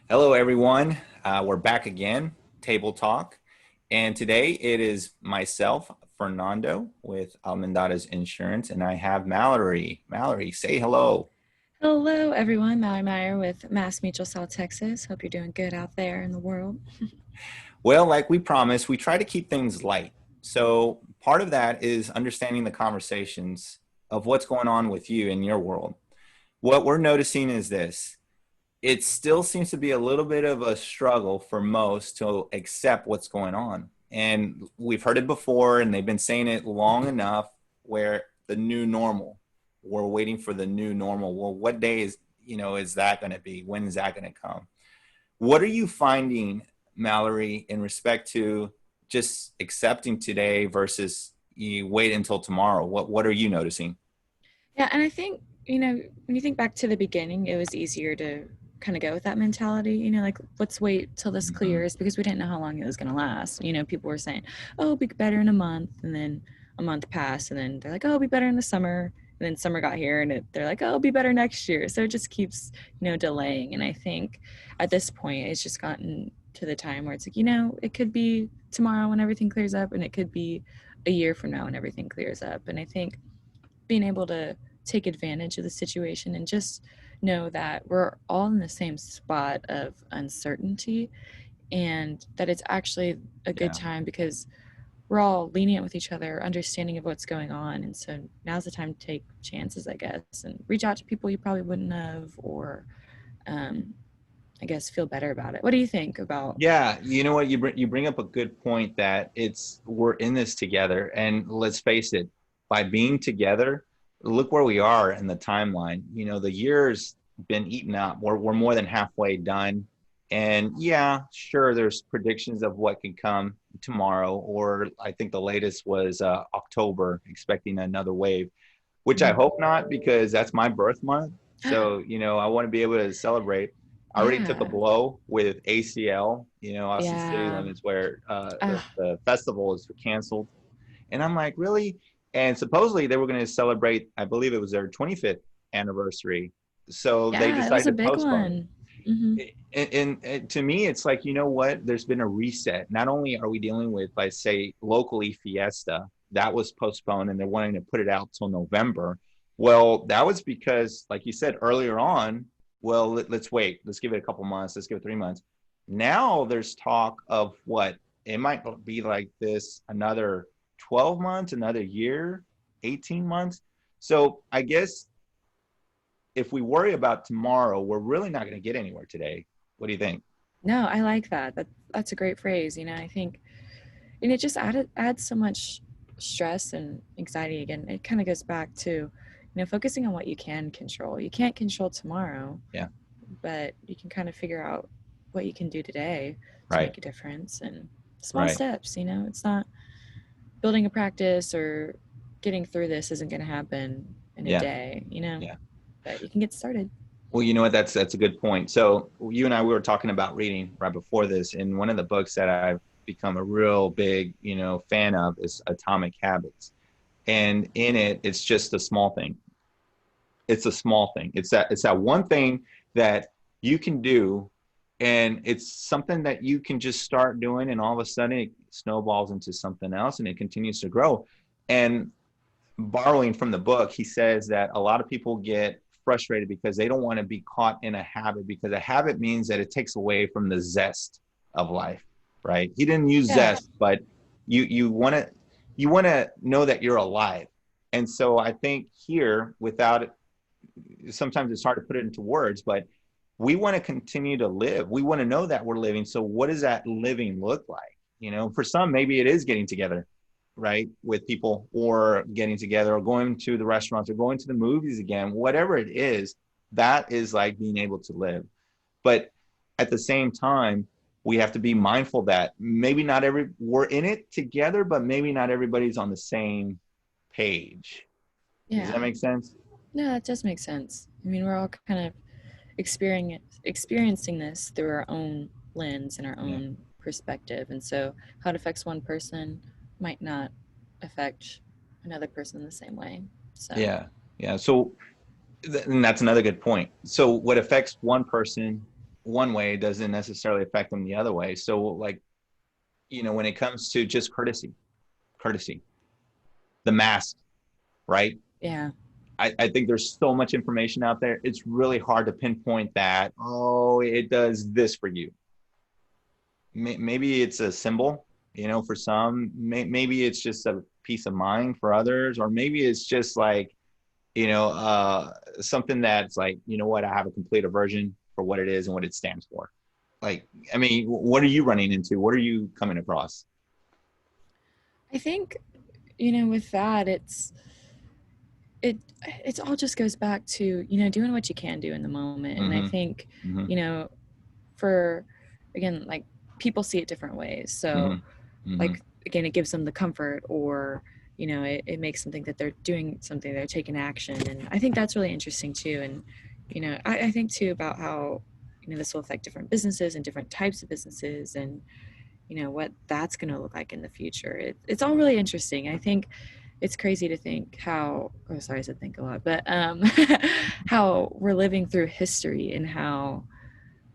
Hello, everyone. We're back again, Table Talk. And today it is myself, Fernando, with Almendares Insurance, and I have Mallory. Mallory, say hello. Hello, everyone. Mallory Meyer with Mass Mutual South Texas. Hope you're doing good out there in the world. Well, like we promised, we try to keep things light. So part of that is understanding the conversations of what's going on with you in your world. What we're noticing is this. It still seems to be a little bit of a struggle for most to accept what's going on. And we've heard it before, and they've been saying it long enough where the new normal, we're waiting for the new normal. Well, what day is that going to be? When is that going to come? What are you finding, Mallory, in respect to just accepting today versus you wait until tomorrow? What are you noticing? Yeah, and I think, when you think back to the beginning, it was easier to kind of go with that mentality, like let's wait till this Mhm. clears because we didn't know how long it was going to last. People were saying, oh, it'll be better in a month. And then a month passed, and then they're like, oh, it'll be better in the summer. And then summer got here, and they're like, oh, it'll be better next year. So it just keeps, delaying. And I think at this point, it's just gotten to the time where it's like, it could be tomorrow when everything clears up, and it could be a year from now when everything clears up. And I think being able to take advantage of the situation and just know that we're all in the same spot of uncertainty and that it's actually a good Yeah. time because we're all lenient with each other, understanding of what's going on. And so now's the time to take chances, I guess, and reach out to people you probably wouldn't have, or um, I guess feel better about it. What do you think about? Yeah, you know what? You bring up a good point that it's we're in this together, and let's face it, by being together, look where we are in the timeline. The year's been eaten up. We're more than halfway done, and yeah, sure, there's predictions of what could come tomorrow, or I think the latest was October, expecting another wave, which I Mhm. hope not because that's my birth month. So, I want to be able to celebrate. I already took a Yeah. blow with ACL, Austin City Yeah. Limits, where Uh, the festival is canceled. And I'm like, really? And supposedly they were going to celebrate, I believe it was their 25th anniversary. So they yeah, it was decided a to big postpone one. Hmm. it. And to me, it's like, you know what? There's been a reset. Not only are we dealing with, like, say, locally Fiesta, that was postponed and they're wanting to put it out till November. Well, that was because, like you said earlier on, well, let's wait. Let's give it a couple months. Let's give it 3 months. Now there's talk of what it might be like this another 12 months, another year, 18 months. So I guess if we worry about tomorrow, we're really not going to get anywhere today. What do you think? No, I like that. That's a great phrase. I think, and it just adds so much stress and anxiety. Again, it kind of goes back to, focusing on what you can control. You can't control tomorrow, Yeah, but you can kind of figure out what you can do today to right, make a difference and small right. steps. It's not building a practice or getting through this isn't going to happen in a Yeah, day. yeah. But you can get started. Well, you know what? That's a good point. So you and I we were talking about reading right before this, and one of the books that I've become a real big, fan of is Atomic Habits. And in it, it's just a small thing. It's a small thing. It's that one thing that you can do, and it's something that you can just start doing, and all of a sudden it snowballs into something else, and it continues to grow. And borrowing from the book, he says that a lot of people get frustrated because they don't want to be caught in a habit because a habit means that it takes away from the zest of life, right? He didn't use Yeah. zest, but you want to know that you're alive. And so I think here, without it, sometimes it's hard to put it into words, but we want to continue to live. We want to know that we're living. So what does that living look like? For some, maybe it is getting together, right, with people, or getting together, or going to the restaurants, or going to the movies again, whatever it is, that is like being able to live. But at the same time, we have to be mindful that maybe not we're in it together, but maybe not everybody's on the same page. Does that Yeah. make sense? No, that does make sense. I mean, we're all kind of experiencing this through our own lens and our Yeah. own perspective. And so, how it affects one person might not affect another person the same way. So, Yeah. So and that's another good point. So what affects one person one way doesn't necessarily affect them the other way. So like, when it comes to just courtesy, the mask, right? Yeah. I think there's so much information out there. It's really hard to pinpoint that, oh, it does this for you. Maybe it's a symbol, for some. Maybe it's just a peace of mind for others, or maybe it's just like, something that's like, what, I have a complete aversion for what it is and what it stands for. Like, I mean, what are you running into? What are you coming across? I think, with that, it it all just goes back to, doing what you can do in the moment. And I Mm-hmm. think, Mm-hmm. you know, for, again, like, people see it different ways. So, Mm-hmm. Mm-hmm. like, again, it gives them the comfort, or it makes them think that they're doing something, they're taking action. And I think that's really interesting too. And I think too about how this will affect different businesses and different types of businesses, and what that's going to look like in the future. It's all really interesting. I think it's crazy to think how, oh sorry, I said think a lot, but how we're living through history, and how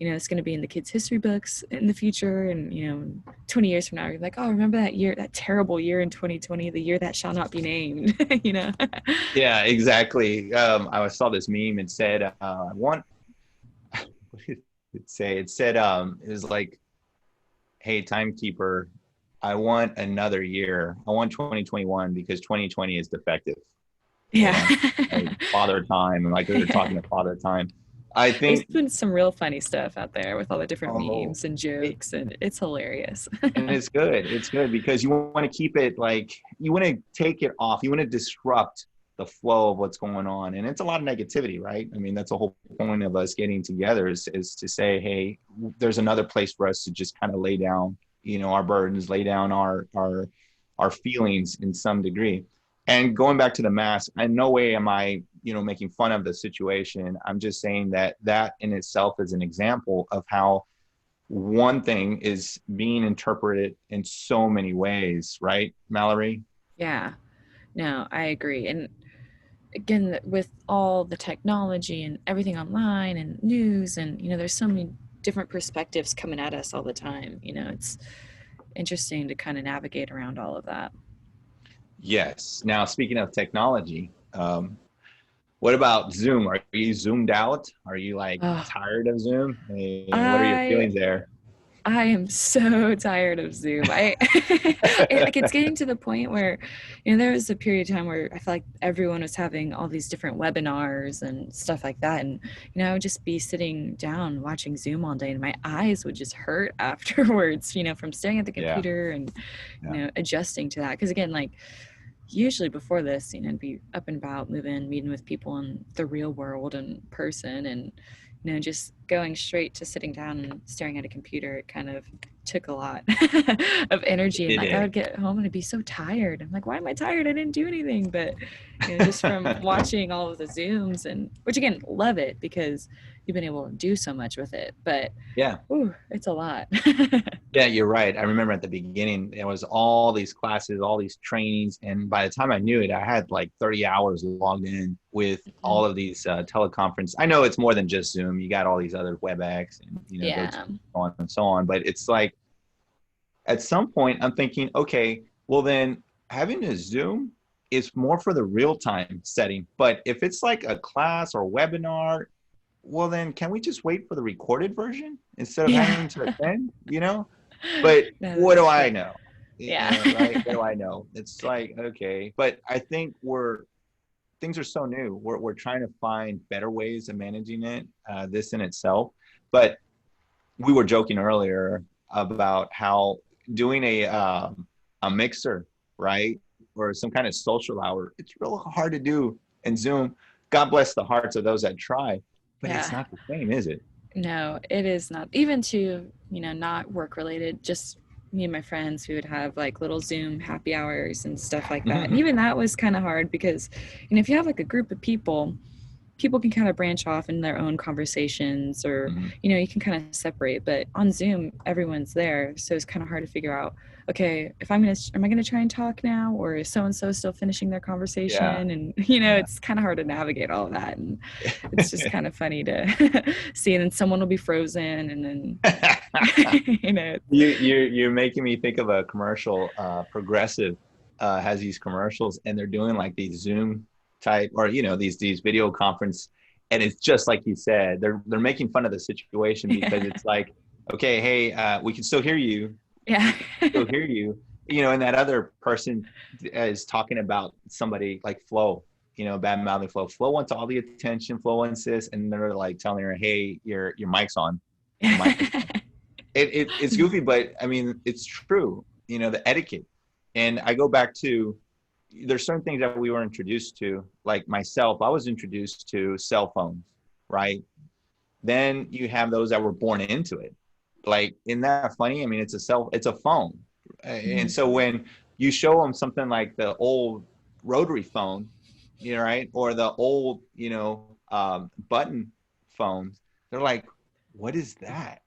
it's going to be in the kids' history books in the future. And 20 years from now, you're like, oh, remember that year, that terrible year in 2020, the year that shall not be named. Yeah, exactly. I saw this meme and said, I want, what did it say? It said, it was like, hey, timekeeper, I want another year. I want 2021 because 2020 is defective. You Yeah. know, like father time, like they're talking to father time. I There's think, been some real funny stuff out there with all the different oh, memes and it, jokes, and it's hilarious. and it's good. It's good because you want to keep it like, you want to take it off. You want to disrupt the flow of what's going on. And it's a lot of negativity, right? I mean, that's the whole point of us getting together is to say, hey, there's another place for us to just kind of lay down, our burdens, lay down our feelings in some degree. And going back to the mask, in no way am I, making fun of the situation. I'm just saying that in itself is an example of how one thing is being interpreted in so many ways, right, Mallory? Yeah, no, I agree. And again, with all the technology and everything online and news, and there's so many different perspectives coming at us all the time. It's interesting to kind of navigate around all of that. Yes. Now, speaking of technology, what about Zoom? Are you zoomed out? Are you like Oh, tired of Zoom? Hey, what are your I feelings there? I am so tired of Zoom. Like, it's getting to the point where, there was a period of time where I felt like everyone was having all these different webinars and stuff like that. And, I would just be sitting down watching Zoom all day, and my eyes would just hurt afterwards, from staring at the Yeah. computer and, Yeah. adjusting to that. Cause again, like, usually before this, I'd be up and about, moving, meeting with people in the real world in person, and just going straight to sitting down and staring at a computer, it kind of took a lot of energy. And Did like, I it? would get home and I'd be so tired. I'm like, why am I tired? I didn't do anything. But just from watching all of the Zooms, and which again, love it because you've been able to do so much with it. But Yeah. ooh, it's a lot. Yeah, you're right. I remember at the beginning, there was all these classes, all these trainings. And by the time I knew it, I had like 30 hours logged in with all of these teleconference. I know it's more than just Zoom. You got all these other WebEx and, go to Yeah. on and so on. But it's like, at some point, I'm thinking, okay, well, then having a Zoom is more for the real time setting. But if it's like a class or webinar, well, then can we just wait for the recorded version instead of Yeah. having to attend, But No, what do that's I true. know? Yeah. Right? What do I know? It's like, okay. But I think things are so new. We're trying to find better ways of managing it, this in itself. But we were joking earlier about how doing a mixer, right, or some kind of social hour, it's real hard to do in Zoom. God bless the hearts of those that try, but it's Yeah. not the same, is it? No, it is not. Even to, not work related, just me and my friends, we would have like little Zoom happy hours and stuff like that. And Mm-hmm. even that was kind of hard because, if you have like a group of people, people can kind of branch off in their own conversations, or Mhm. you can kind of separate. But on Zoom, everyone's there, so it's kind of hard to figure out, okay, if am I gonna try and talk now, or is so and so still finishing their Yeah. conversation? And Yeah. it's kind of hard to navigate all of that, and it's just kind of funny to see. And then someone will be frozen, and then you know. You're making me think of a commercial. Progressive has these commercials, and they're doing like these Zoom type, or these video conference, and it's just like you said. They're making fun of the situation because Yeah. it's like, okay, hey, we can still hear you, Yeah. still hear you, and that other person is talking about somebody like Flo, bad mouthing Flo. Flo wants all the attention. Flo wants this, and they're like telling her, hey, your mic's on, your mic is on. It's goofy, but I mean, it's true, the etiquette. And I go back to, there's certain things that we were introduced to, like myself, I was introduced to cell phones, right? Then you have those that were born into it. Like, isn't that funny? I mean, it's a phone. And Mhm. so when you show them something like the old rotary phone, right? Or the old, button phones, they're like, what is that?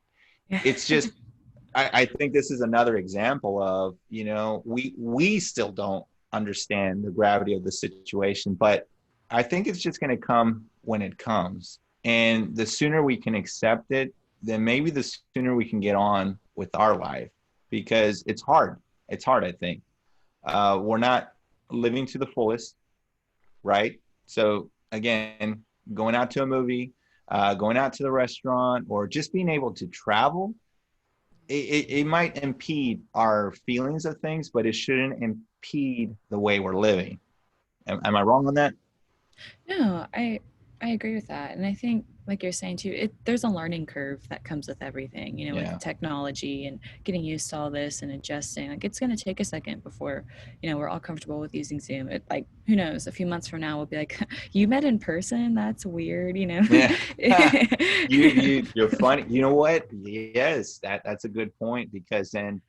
Yeah. It's just, I think this is another example of, we still don't understand the gravity of the situation, but I think it's just going to come when it comes. And the sooner we can accept it, then maybe the sooner we can get on with our life, because it's hard. It's hard, I think. We're not living to the fullest, right? So again, going out to a movie, going out to the restaurant, or just being able to travel, it might impede our feelings of things, but it shouldn't impede the way we're living. Am I wrong on that? No, I agree with that. And I think, like you're saying too, there's a learning curve that comes with everything, with the Yeah. technology and getting used to all this and adjusting. Like, it's going to take a second before, we're all comfortable with using Zoom. It, like, who knows, a few months from now we'll be like, you met in person? That's weird. Yeah. You're funny. You know what? Yes, that's a good point, because then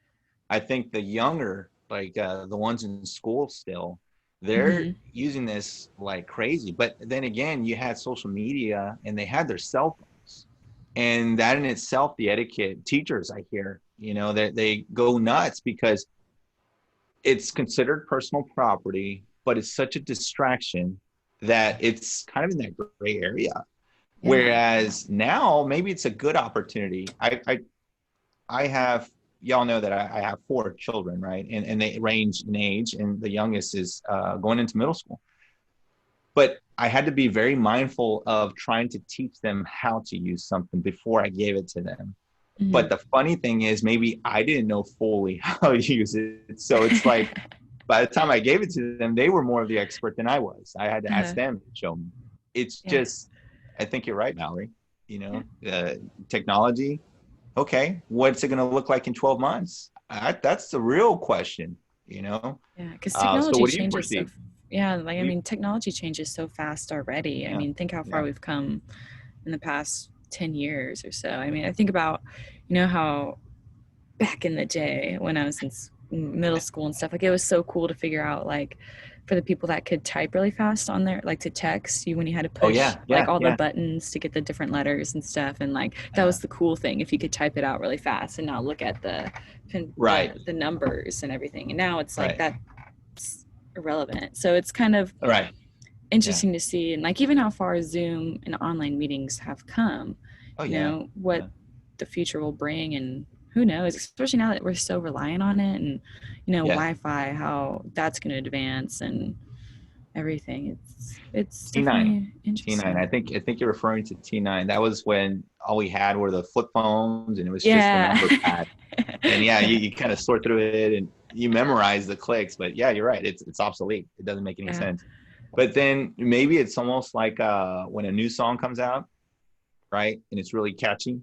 I think the younger, like the ones in school still, they're Hmm. using this like crazy. But then again, you had social media and they had their cell phones. And that in itself, the etiquette, teachers, I hear, that they go nuts because it's considered personal property, but it's such a distraction that it's kind of in that gray area. Yeah. Whereas now, maybe it's a good opportunity. I have, y'all know that I have 4 children, right? And they range in age, and the youngest is going into middle school. But I had to be very mindful of trying to teach them how to use something before I gave it to them. Hmm. But the funny thing is, maybe I didn't know fully how to use it. So it's like, by the time I gave it to them, they were more of the expert than I was. I had to ask Uh, them to show me. It's yeah. just, I think you're right, Mallory. Yeah. Technology. Okay, what's it going to look like in 12 months? That's the real question. You know. Yeah, because So technology what do you changes so. foresee? Yeah, like, What I do you? mean, technology changes so fast already. I Yeah. mean, think how far Yeah. we've come in the past 10 years or so. I mean, I think about, how back in the day when I was in middle school and stuff, like, it was so cool to figure out, like, for the people that could type really fast on there, like to text you when you had to Oh push yeah. like Yeah. all the Yeah. buttons to get the different letters and stuff. And like, that Yeah. was the cool thing, if you could type it out really fast and not look at Right. the numbers and everything. And now it's like Right. that's irrelevant. So it's kind of Right. Yeah. interesting to see, and like even how far Zoom and online meetings have come, Oh yeah. what Yeah. the future will bring. And who knows, especially now that we're so reliant on it. And Yeah. Wi-Fi, how that's going to advance and everything. It's T9. definitely T9. interesting. I think you're referring to T9. That was when all we had were the flip phones, and it was just the Yeah. number pad. And yeah, you kind of sort through it and you memorize the clicks. But yeah, you're right. It's obsolete. It doesn't make any Yeah. sense. But then maybe it's almost like when a new song comes out, right? And it's really catchy.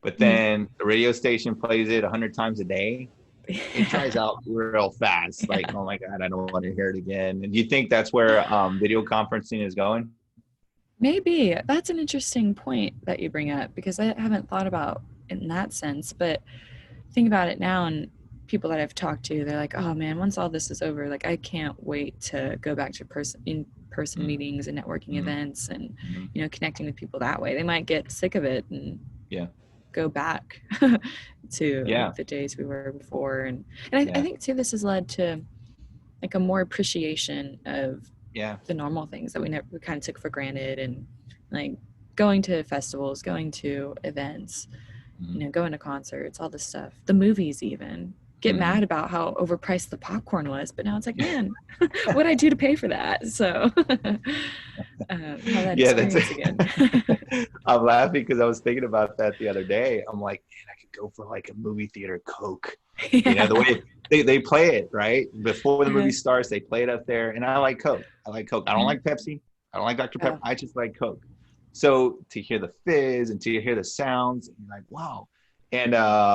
But Mhm. then the radio station plays it 100 times a day. It Yeah. dries out real fast. Like, Yeah. oh my God, I don't want to hear it again. And do you think that's where video conferencing is going? Maybe that's an interesting point that you bring up, because I haven't thought about in that sense. But think about it now, and people that I've talked to, they're like, oh man, once all this is over, like, I can't wait to go back to in-person Mm-hmm. meetings and networking events and, Mm-hmm. you know, connecting with people that way. They might get sick of it and Yeah. go back to Yeah. the days we were before. And I Yeah. think too, this has led to like a more appreciation of Yeah. the normal things that we kind of took for granted, and like going to festivals, going to events, Mm-hmm. you know, going to concerts, all this stuff, the movies even. Get Mm-hmm. mad about how overpriced the popcorn was, but now it's like, man, what did I do to pay for that? So have that Yeah, that's experience again. it. I'm laughing because I was thinking about that the other day. I'm like, man, I could go for like a movie theater Coke. You know, Yeah. the way they play it, right? Before the movie Uh-huh. starts, they play it up there. And I like Coke. I like Coke. I don't Mhm. like Pepsi. I don't like Dr. Pepper. Oh, I just like Coke. So to hear the fizz and to hear the sounds, you're like, wow. And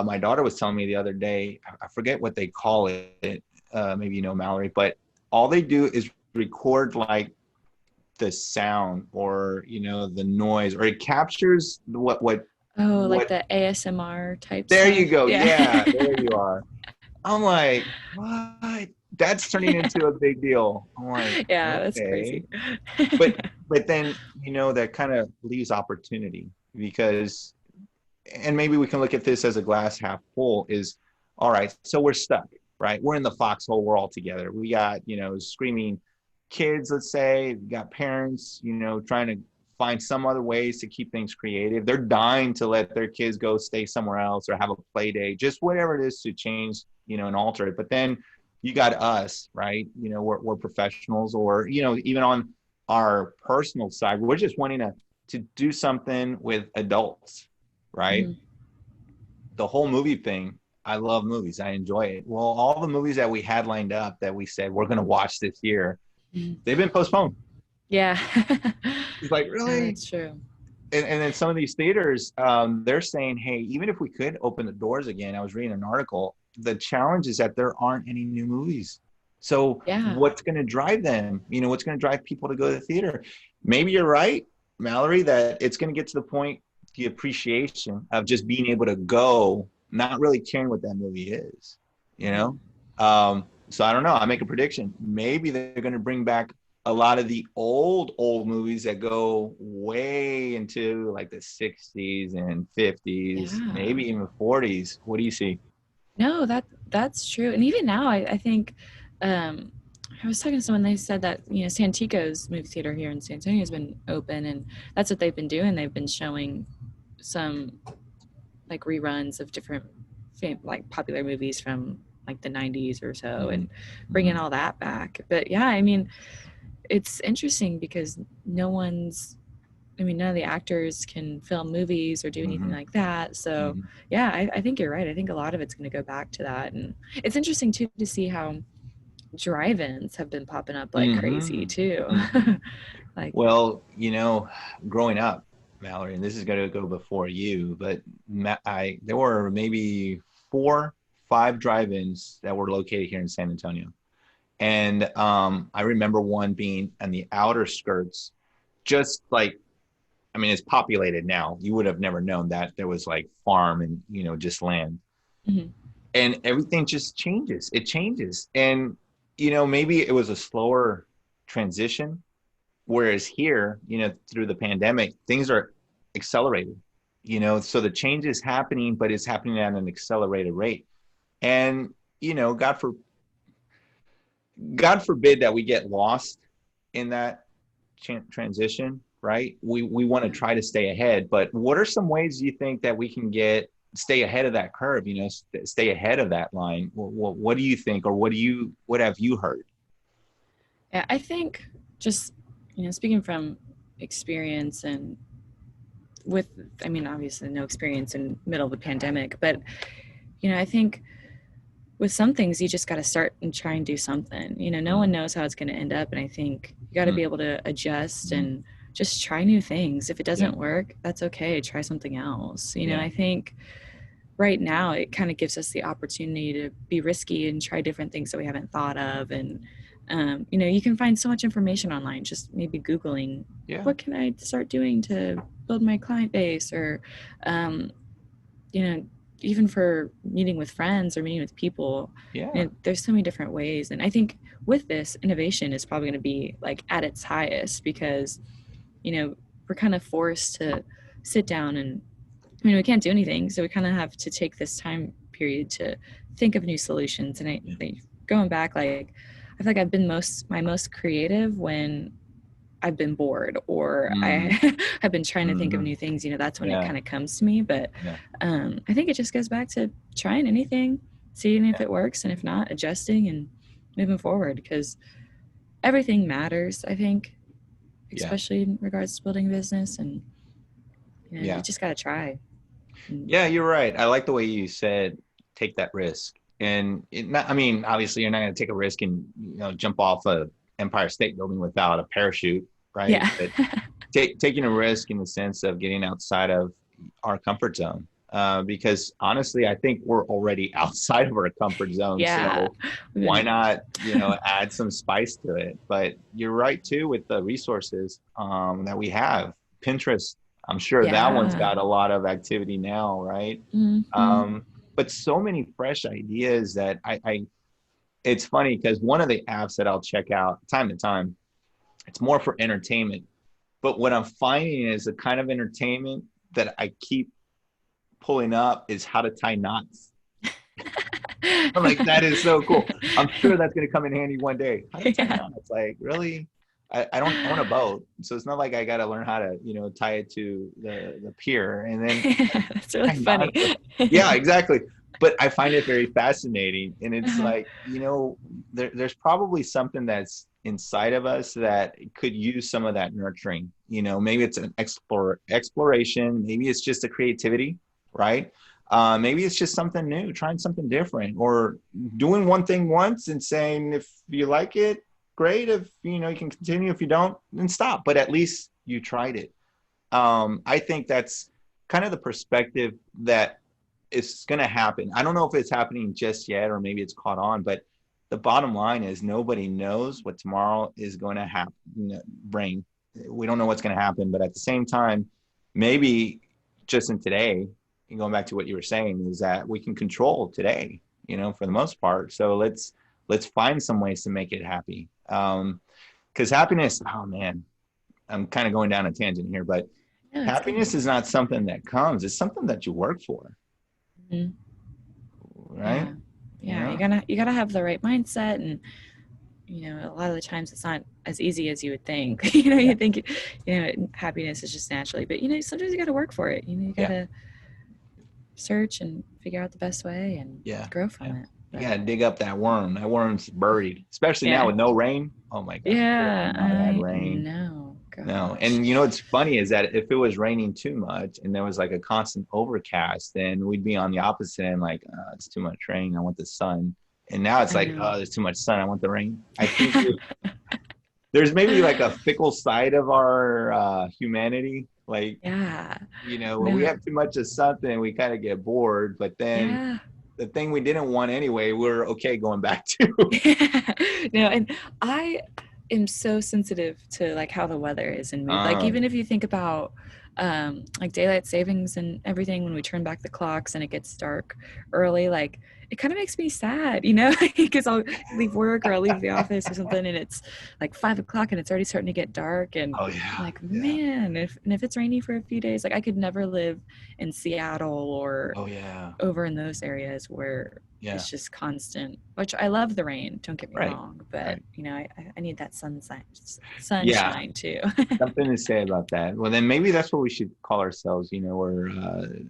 my daughter was telling me the other day, I forget what they call it. Maybe you know, Mallory, but all they do is record like the sound or you know the noise, or it captures oh, like what the ASMR type there you stuff. go, Yeah. yeah, there you are. I'm like, what? That's turning Yeah. into a big deal. I'm like, Yeah, that's okay. crazy. but but then you know that kind of leaves opportunity, because and maybe we can look at this as a glass half full, is all right, so we're stuck, right? We're in the foxhole, we're all together, we got, you know, screaming kids, let's say, we got parents, you know, trying to find some other ways to keep things creative. They're dying to let their kids go stay somewhere else or have a play day, just whatever it is to change, you know, and alter it. But then you got us, right? You know, we're professionals, or you know, even on our personal side, we're just wanting to do something with adults, right? Mhm. The whole movie thing, I love movies, I enjoy it. Well, all the movies that we had lined up that we said we're going to watch this year, Mhm. they've been postponed. Yeah. It's like, No, really? that's true. And then some of these theaters, they're saying, hey, even if we could open the doors again, I was reading an article, the challenge is that there aren't any new movies. So Yeah. what's going to drive them? You know, what's going to drive people to go to the theater? Maybe you're right, Mallory, that it's going to get to the point, the appreciation of just being able to go, not really caring what that movie is, you Mhm. know? So I don't know. I make a prediction. Maybe they're going to bring back a lot of the old movies that go way into like the 60s and 50s, Yeah. maybe even 40s. What do you see? No, that's true. And even now, I think um, I was talking to someone. They said that, you know, Santico's movie theater here in San Antonio has been open, and that's what they've been doing. They've been showing some like reruns of different like popular movies from like the 90s or so, Mm-hmm. and bringing Mm-hmm. all that back. But yeah, I mean, it's interesting because no one's I mean, none of the actors can film movies or do anything Mm-hmm. like that. So, Mm-hmm. yeah, I think you're right. I think a lot of it's going to go back to that. And it's interesting, too, to see how drive ins have been popping up like crazy, Mm-hmm. too. Mm-hmm. Like, Well, you know, growing up, Mallory, and this is going to go before you, but there were maybe 4, 5 drive-ins that were located here in San Antonio. And I remember one being on the outer skirts, just like, I mean, it's populated now. You would have never known that there was like farm and, you know, just land. mhm. And everything just changes. It changes. And, you know, maybe it was a slower transition. Whereas here, you know, through the pandemic, things are accelerated, you know, so the change is happening, but it's happening at an accelerated rate. And, you know, God forbid that we get lost in that transition, right? We want to Yeah. try to stay ahead, but what are some ways you think that we can stay ahead of that curve? You know, stay ahead of that line. What do you think, or what have you heard? Yeah, I think just, you know, speaking from experience and with, I mean, obviously no experience in middle of the pandemic, but, you know, I think with some things you just got to start and try and do something. You know, no one Mm-hmm. knows how it's going to end up, and I think you got to be able to adjust and just try new things. If it Yeah, doesn't work, that's okay. Try something else. You know, yeah, I think right now it kind of gives us the opportunity to be risky and try different things that we haven't thought of. And you know, you can find so much information online, just maybe googling yeah. what can I start doing to build my client base, or um, you know, even for meeting with friends or meeting with people, Yeah. there's so many different ways. And I think with this, innovation is probably going to be like at its highest because, we're kind of forced to sit down and, we can't do anything. So we kind of have to take this time period to think of new solutions. And going back, like, I feel like I've been my most creative when I've been bored or Mm, I have been trying to think of hmm. new things, that's when it Yeah. kind of comes to me. But Yeah. I think it just goes back to trying anything, seeing if Yeah. it works, and if not, adjusting and moving forward because everything matters, I think, Yeah. especially in regards to building a business. And, you Yeah. just got to try. And, Yeah, you're right. I like the way you said take that risk. And I mean, obviously, you're not going to take a risk and jump off a Empire State Building without a parachute, right? yeah. But taking a risk in the sense of getting outside of our comfort zone. Because honestly, I think we're already outside of our comfort zone. yeah. So why not, add some spice to it? But you're right too with the resources that we have. Pinterest, I'm sure that one's Yeah. got a lot of activity now, right? Mm-hmm. But so many fresh ideas that it's funny because one of the apps that I'll check out time to time, it's more for entertainment. But what I'm finding is the kind of entertainment that I keep pulling up is how to tie knots. I'm like, that is so cool. I'm sure that's going to come in handy one day. How to tie yeah. knots? Like, really? I don't own a boat, so it's not like I got to learn how to, tie it to the pier and then That's really tie funny. knots. Yeah, exactly. But I find it very fascinating, and it's Uh-huh. like, there's probably something that's inside of us that could use some of that nurturing. Maybe it's an exploration, maybe it's just a creativity, right? Maybe it's just something new, trying something different, or doing one thing once and saying, if you like it, great. If you can continue. If you don't, then stop. But at least you tried it. I think that's kind of the perspective that is going to happen. I don't know if it's happening just yet, or maybe it's caught on. But the bottom line is nobody knows what tomorrow is going to happen. Bring. We don't know what's going to happen. But at the same time, maybe just in today, and going back to what you were saying, is that we can control today, for the most part. So let's find some ways to make it happy. Because happiness, oh man, I'm kind of going down a tangent here, but No, it's good. happiness is not something that comes, it's something that you work for, Mhm. right? Yeah. You Yeah. know? You gotta have the right mindset, and a lot of the times it's not as easy as you would think. Yeah. You think happiness is just naturally, but sometimes you gotta work for it. You Yeah. gotta search and figure out the best way and Yeah. grow Yeah. from it. You But got to dig up that worm. That worm's buried, especially now yeah. with no rain. Oh my God. We have Yeah, not had I rain. know. No. Gosh. And what's funny is that if it was raining too much and there was like a constant overcast, then we'd be on the opposite end, like, it's too much rain. I want the sun. And now it's I like, know. oh, there's too much sun. I want the rain. I think there's maybe like a fickle side of our humanity. Like, Yeah. when we No. have too much of something, we kind of get bored. But then Yeah. the thing we didn't want anyway, we're okay going back to. No, and I am so sensitive to like how the weather is and mood. Like Um, even if you think about like daylight savings and everything, when we turn back the clocks and it gets dark early, like it kind of makes me sad, because I'll leave work or I'll leave the office or something and it's like 5 o'clock and it's already starting to get dark, and oh I'm yeah, like, yeah. man, if it's rainy for a few days, like I could never live in Seattle or Oh yeah, over in those areas where yeah. it's just constant, which I love the rain, don't get me Right, wrong, but right. I need that Yeah, sunshine too. something to say about that. Well, then maybe that's what we should call ourselves. We're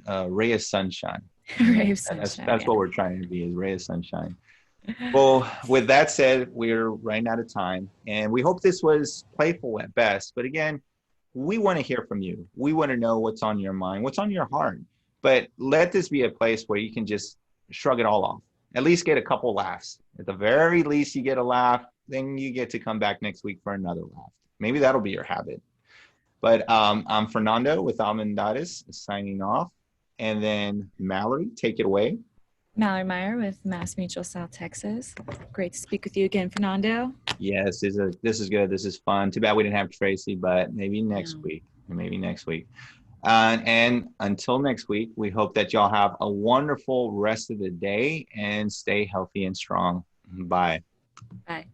a ray of sunshine. Ray of That's sunshine. what we're trying to be, is ray of sunshine. Well, with that said, we're running out of time, and we hope this was playful at best. But again, we want to hear from you. We want to know what's on your mind, what's on your heart. But let this be a place where you can just shrug it all off. At least get a couple laughs. At the very least, you get a laugh. Then you get to come back next week for another laugh. Maybe that'll be your habit. But I'm Fernando with Almendares signing off. And then Mallory, take it away. Mallory Meyer with Mass Mutual South Texas. Great to speak with you again, Fernando. Yes, this is good. This is fun. Too bad we didn't have Tracy, but maybe next No. week. Maybe next week. And until next week, we hope that y'all have a wonderful rest of the day and stay healthy and strong. Bye. Bye.